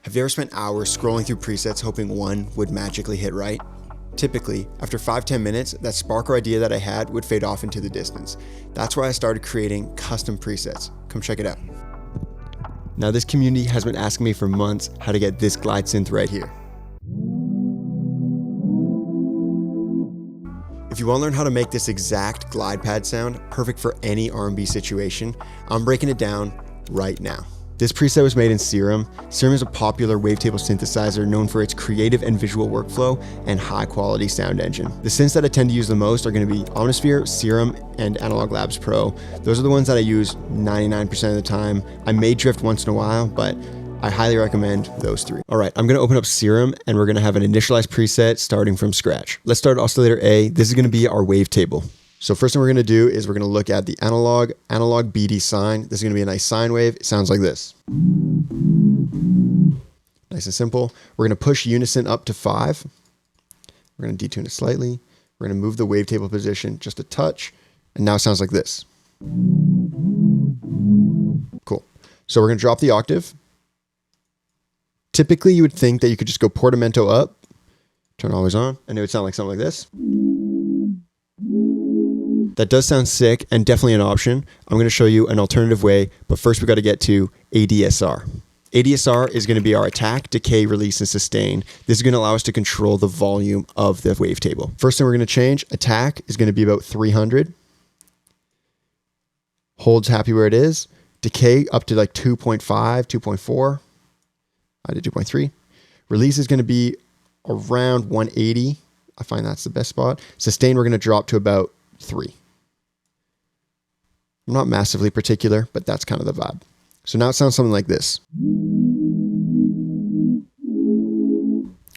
Have you ever spent hours scrolling through presets hoping one would magically hit right? Typically, after 5-10 minutes, that spark or idea that I had would fade off into the distance. That's why I started creating custom presets. Come check it out. Now, this community has been asking me for months how to get this glide synth right here. If you want to learn how to make this exact glide pad sound perfect for any R&B situation, I'm breaking it down right now. This preset was made in Serum. Serum is a popular wavetable synthesizer known for its creative and visual workflow and high quality sound engine. The synths that I tend to use the most are going to be Omnisphere, Serum, and Analog Labs Pro. Those are the ones that I use 99% of the time. I may drift once in a while, but I highly recommend those three. All right, I'm going to open up Serum and we're going to have an initialized preset starting from scratch. Let's start Oscillator A. This is going to be our wavetable. So first thing we're going to do is we're going to look at the analog BD sine. This is going to be a nice sine wave. It sounds like this. Nice and simple. We're going to push unison up to 5. We're going to detune it slightly. We're going to move the wavetable position just a touch. And now it sounds like this. Cool. So we're going to drop the octave. Typically you would think that you could just go portamento up, turn always on, and it would sound like something like this. That does sound sick and definitely an option. I'm going to show you an alternative way, but first we got to get to ADSR. ADSR is going to be our attack, decay, release, and sustain. This is going to allow us to control the volume of the wavetable. First thing we're going to change, attack is going to be about 300. Holds happy where it is. Decay up to like 2.5, 2.4. I did 2.3. Release is going to be around 180. I find that's the best spot. Sustain we're going to drop to about 3. I'm not massively particular, but that's kind of the vibe. So now it sounds something like this.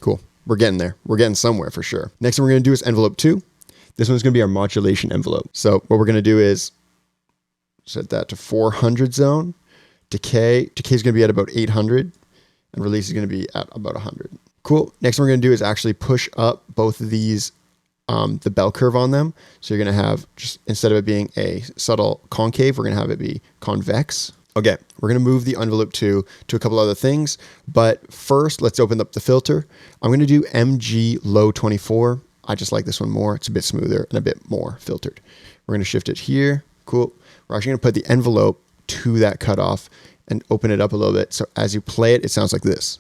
Cool. We're getting there. We're getting somewhere for sure. Next thing we're going to do is envelope 2. This one's going to be our modulation envelope. So what we're going to do is set that to 400 zone. Decay is going to be at about 800. And release is going to be at about 100. Cool. Next thing we're going to do is actually push up both of these the bell curve on them. So you're going to have, just instead of it being a subtle concave, we're going to have it be convex. Okay, we're going to move the envelope 2 to a couple other things. But first, let's open up the filter. I'm going to do MG low 24. I just like this one more. It's a bit smoother and a bit more filtered. We're going to shift it here. Cool. We're actually going to put the envelope to that cutoff and open it up a little bit. So as you play it, it sounds like this.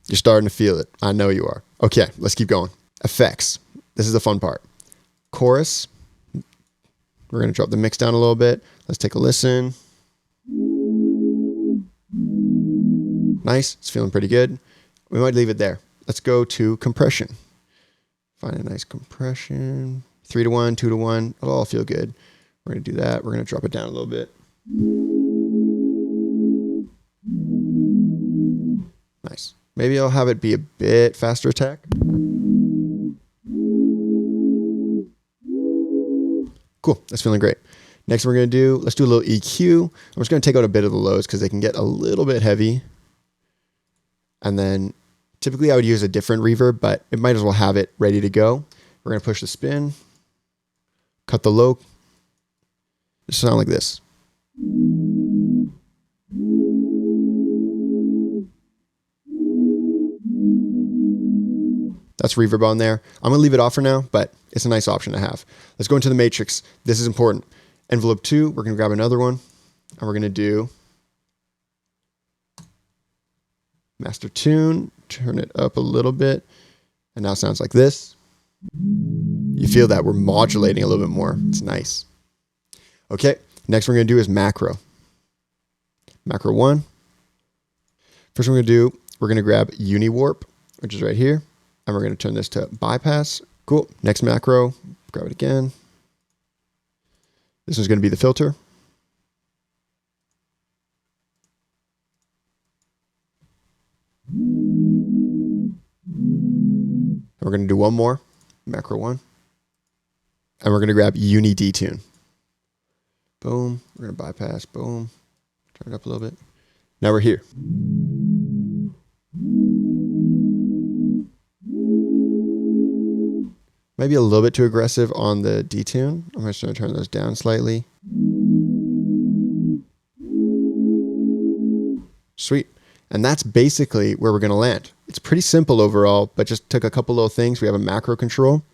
You're starting to feel it. I know you are. Okay, let's keep going. Effects. This is the fun part. Chorus. We're going to drop the mix down a little bit. Let's take a listen. Nice. It's feeling pretty good. We might leave it there. Let's go to compression. Find a nice compression. 3 to 1, 2 to 1. It'll all feel good. We're going to do that. We're going to drop it down a little bit. Nice. Maybe I'll have it be a bit faster attack. Cool, that's feeling great. Next we're going to do, let's do a little EQ. I'm just going to take out a bit of the lows because they can get a little bit heavy. And then typically I would use a different reverb, but it might as well have it ready to go. We're going to push the spin, cut the low. It'll sound like this. That's reverb on there. I'm going to leave it off for now, but it's a nice option to have. Let's go into the matrix. This is important. Envelope 2, we're going to grab another one, and we're going to do master tune, turn it up a little bit, and now it sounds like this. You feel that we're modulating a little bit more. It's nice. Okay, next we're going to do is macro. Macro 1. First we're going to do, we're going to grab Uniwarp, which is right here. And we're going to turn this to bypass. Cool. Next macro, grab it again. This is going to be the filter. And we're going to do one more, macro 1. And we're going to grab Uni Detune. Boom. We're going to bypass. Boom. Turn it up a little bit. Now we're here. Maybe a little bit too aggressive on the detune. I'm just going to turn those down slightly. Sweet. And that's basically where we're going to land. It's pretty simple overall, but just took a couple little things. We have a macro control.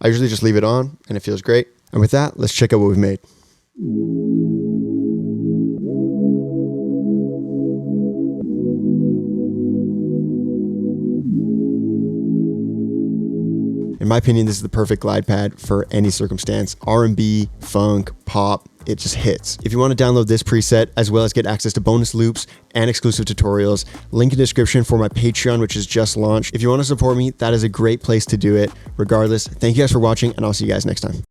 I usually just leave it on and it feels great. And with that, let's check out what we've made. In my opinion, this is the perfect glide pad for any circumstance. R&B, funk, pop, it just hits. If you want to download this preset, as well as get access to bonus loops and exclusive tutorials, link in the description for my Patreon, which is just launched. If you want to support me, that is a great place to do it. Regardless, thank you guys for watching, and I'll see you guys next time.